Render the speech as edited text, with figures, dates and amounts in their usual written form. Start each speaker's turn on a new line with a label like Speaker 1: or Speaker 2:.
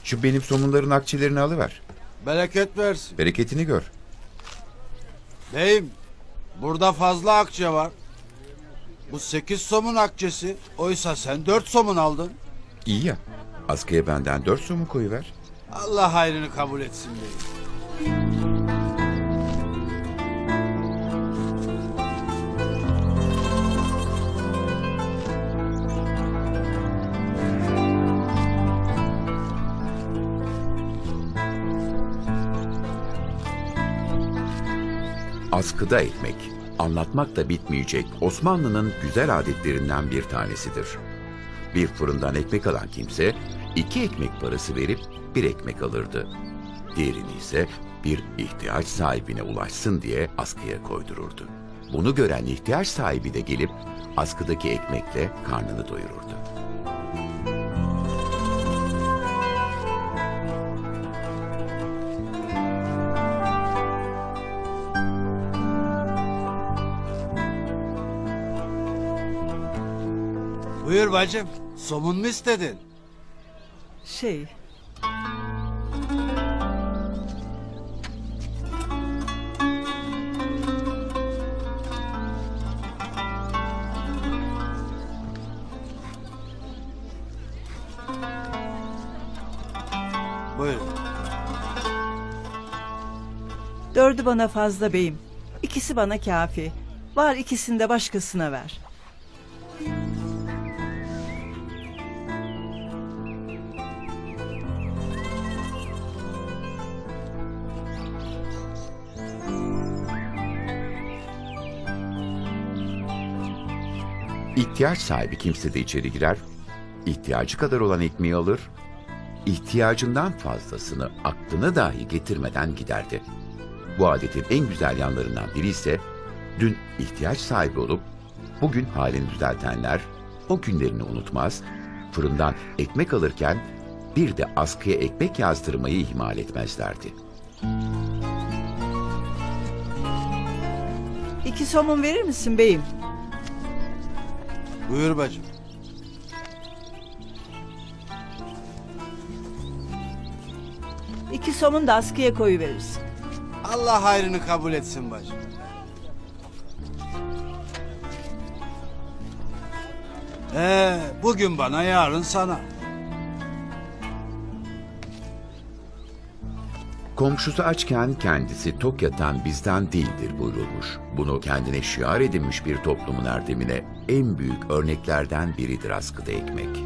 Speaker 1: Şu benim somunların akçelerini alıver.
Speaker 2: Bereket versin.
Speaker 1: Bereketini gör.
Speaker 2: Beyim, burada fazla akçe var. Bu 8 somun akçesi. Oysa sen 4 somun aldın.
Speaker 1: İyi ya. Askıya benden 4 somun koyuver.
Speaker 2: Allah hayrını kabul etsin beyim.
Speaker 1: Askıda ekmek, anlatmak da bitmeyecek Osmanlı'nın güzel adetlerinden bir tanesidir. Bir fırından ekmek alan kimse 2 ekmek parası verip 1 ekmek alırdı. Diğerini ise bir ihtiyaç sahibine ulaşsın diye askıya koydururdu. Bunu gören ihtiyaç sahibi de gelip askıdaki ekmekle karnını doyururdu.
Speaker 2: Buyur bacım. Somun mu istedin?
Speaker 3: Şey,
Speaker 2: Buyur.
Speaker 3: 4'ü bana fazla beyim. 2'si bana kafi. Var 2'sini de başkasına ver.
Speaker 1: İhtiyaç sahibi kimse de içeri girer, ihtiyacı kadar olan ekmeği alır, ihtiyacından fazlasını aklına dahi getirmeden giderdi. Bu adetin en güzel yanlarından biri ise dün ihtiyaç sahibi olup bugün halini düzeltenler o günlerini unutmaz, fırından ekmek alırken bir de askıya ekmek yazdırmayı ihmal etmezlerdi.
Speaker 3: 2 somun verir misin beyim?
Speaker 2: Buyur bacım.
Speaker 3: İki somun da askıya koyuverirsin.
Speaker 2: Allah hayrını kabul etsin bacım. Bugün bana yarın sana.
Speaker 1: Komşusu açken kendisi tok yatan bizden değildir buyurulmuş. Bunu kendine şiar edinmiş bir toplumun erdemine en büyük örneklerden biridir askıda ekmek.